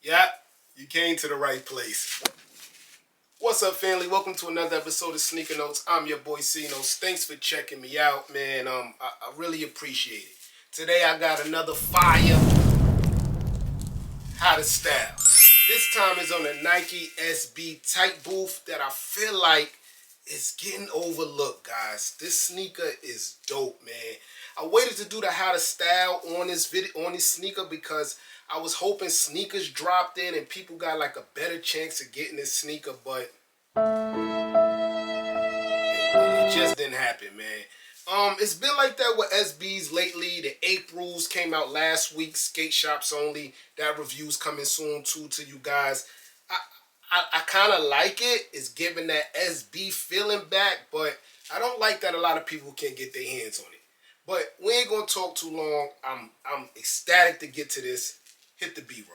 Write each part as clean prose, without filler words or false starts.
Yeah, you came to the right place. What's up, family? Welcome to another episode of Sneaker Notes. I'm your boy C-Notes. Thanks for checking me out, man. I really appreciate it. Today I got another fire how to style. This time is on the Nike SB Tightbooth that I feel like is getting overlooked, guys. This sneaker is dope, man. I waited to do the how to style on this video on this sneaker because I was hoping sneakers dropped in and people got like a better chance of getting this sneaker, but it just didn't happen, man. It's been like that with SBs lately. The Aprils came out last week, skate shops only. That review's coming soon too to you guys. I kind of like it. It's giving that SB feeling back, but I don't like that a lot of people can't get their hands on it. But we ain't gonna talk too long. I'm ecstatic to get to this. Hit the B-roll.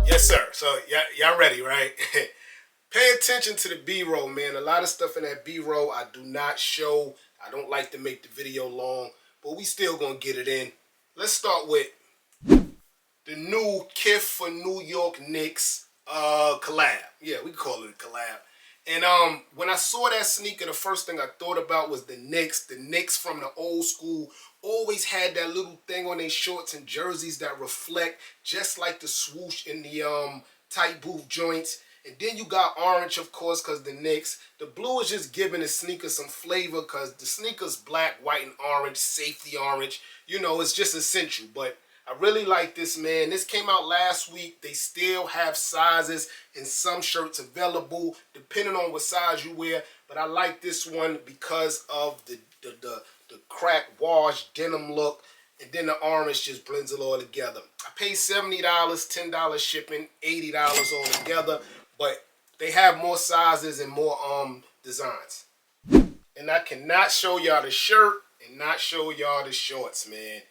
Yes, sir. So y'all ready, right? Pay attention to the B-roll, man. A lot of stuff in that B-roll I do not show. I don't like to make the video long, but we still gonna get it in. Let's start with the new Kith for New York Knicks collab. Yeah, we call it a collab. And when I saw that sneaker, the first thing I thought about was the Knicks. The Knicks from the old school always had that little thing on their shorts and jerseys that reflect just like the swoosh in the tight boot joints. And then you got orange, of course, because the Knicks. The blue is just giving the sneaker some flavor because the sneaker's black, white, and orange, safety orange. You know, it's just essential. But I really like this, man. This came out last week. They still have sizes and some shirts available, depending on what size you wear. But I like this one because of the crack wash denim look. And then the orange just blends it all together. I paid $70, $10 shipping, $80 all together. But they have more sizes and more designs. And I cannot show y'all the shirt and not show y'all the shorts, man.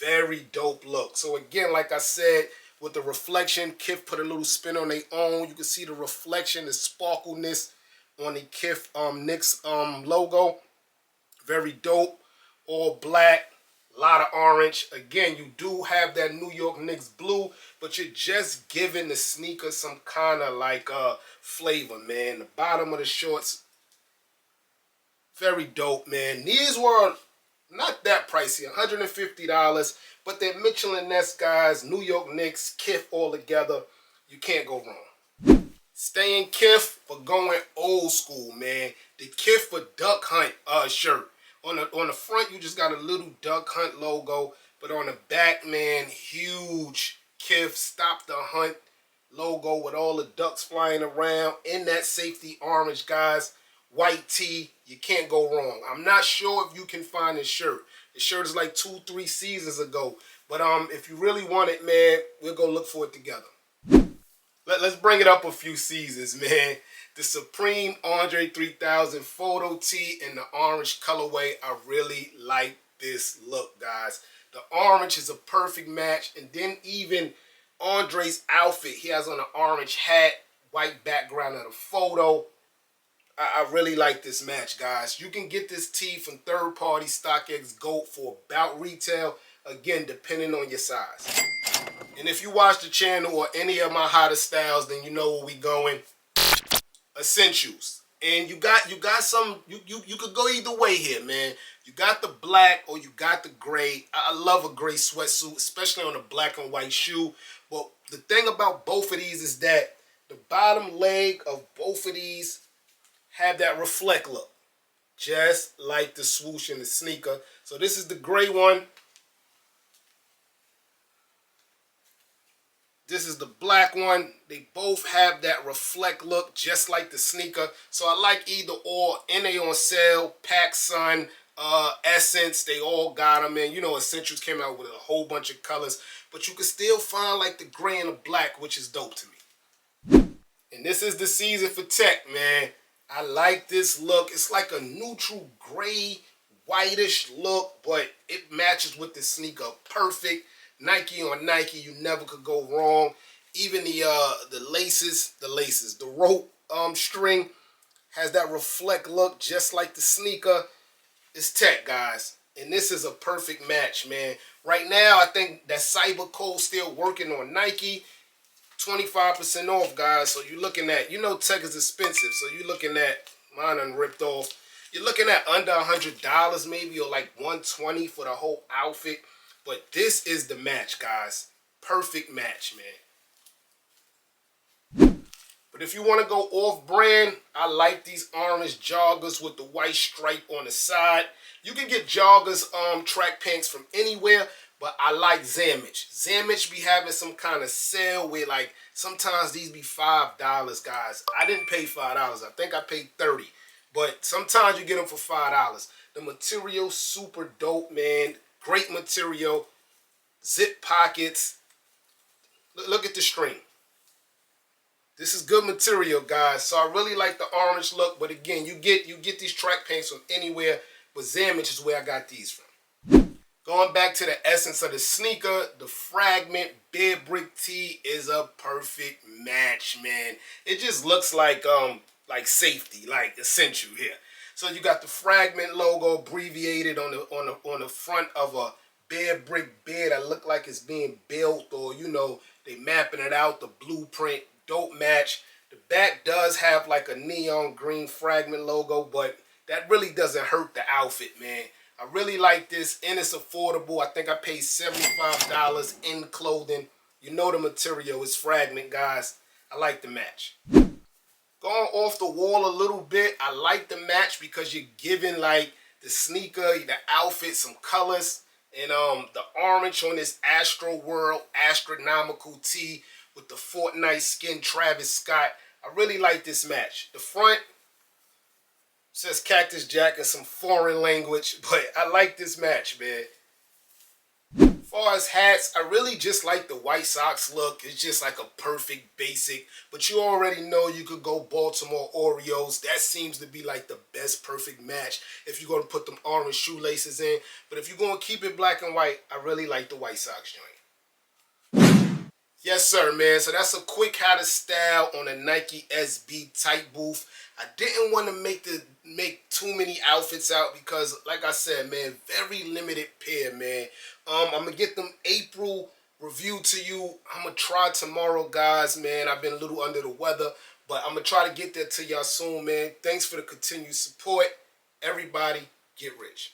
Very dope look. So again, like I said, with the reflection, Kith put a little spin on their own. You can see the reflection, the sparkleness on the Kith Knicks logo. Very dope. All black. A lot of orange. Again, you do have that New York Knicks blue, but you're just giving the sneaker some kind of like flavor, man. The bottom of the shorts, very dope, man. These were not that pricey, $150, but they're Mitchell and Ness guys, New York Knicks, Kith all together. You can't go wrong. Staying Kith, but going old school, man. The Kith for Duck Hunt shirt. On the front, you just got a little Duck Hunt logo, but on the back, man, huge Kith Stop the Hunt logo with all the ducks flying around in that safety orange, guys. White tee, you can't go wrong. I'm not sure if you can find this shirt. The shirt is like 2-3 seasons ago, but if you really want it, man, we'll go look for it together. Let's bring it up a few seasons, man. The Supreme Andre 3000 photo tee in the orange colorway. I really like this look, guys. The orange is a perfect match. And then even Andre's outfit, he has on an orange hat, white background of the photo. I really like this match, guys. You can get this tee from third-party StockX Gold for about retail. Again, depending on your size. And if you watch the channel or any of my hottest styles, then you know where we going. Essentials. And you got some, you could go either way here, man. You got the black or you got the gray. I love a gray sweatsuit, especially on a black and white shoe. But the thing about both of these is that the bottom leg of both of these have that reflect look. Just like the swoosh in the sneaker. So this is the gray one. This is the black one. They both have that reflect look just like the sneaker. So I like either or, and they on sale. PacSun, Essence, they all got them in. You know, Essentials came out with a whole bunch of colors. But you can still find like the gray and the black, which is dope to me. And this is the season for tech, man. I like this look. It's like a neutral gray, whitish look, but it matches with the sneaker perfect. Nike on Nike, you never could go wrong. Even the laces, the rope string has that reflect look just like the sneaker. It's tech, guys. And this is a perfect match, man. Right now, I think that Cyber Code still working on Nike. 25% off, guys. So you're looking at, you know, tech is expensive. So you're looking at, mine done ripped off. You're looking at under $100 maybe, or like $120 for the whole outfit. But this is the match, guys. Perfect match, man. But if you want to go off-brand, I like these orange joggers with the white stripe on the side. You can get joggers, track pants from anywhere, but I like Zamich. Zamich be having some kind of sale where, like, sometimes these be $5, guys. I didn't pay $5. I think I paid $30. But sometimes you get them for $5. The material super dope, man. Great material. Zip pockets. Look at the string. This is good material, guys. So I really like the orange look. But again, you get these track pants from anywhere. But Zamich is where I got these from. Going back to the essence of the sneaker, the Fragment Bear Brick tee is a perfect match, man. It just looks like safety, like essential here. So you got the Fragment logo abbreviated on the front of a bear brick bear that look like it's being built, or you know, they mapping it out, the blueprint. Dope match. The back does have like a neon green Fragment logo, but that really doesn't hurt the outfit, man. I really like this, and it's affordable. I think I paid $75 in clothing. You know the material is Fragment, guys. I like the match. Going off the wall a little bit, I like the match because you're giving like the sneaker, the outfit, some colors. And the orange on this Astro World astronomical tee with the Fortnite skin Travis Scott. I really like this match. The front says Cactus Jack in some foreign language, but I like this match, man. As far as hats, I really just like the White Sox look. It's just like a perfect basic, but you already know you could go Baltimore Orioles. That seems to be like the best perfect match if you're going to put them orange shoelaces in. But if you're going to keep it black and white, I really like the White Sox joint. Yes, sir, man. So that's a quick how to style on a Nike SB Tightbooth. I didn't want to make too many outfits out because, like I said, man, very limited pair, man. I'm going to get them April review to you. I'm going to try tomorrow, guys, man. I've been a little under the weather, but I'm going to try to get that to y'all soon, man. Thanks for the continued support. Everybody, get rich.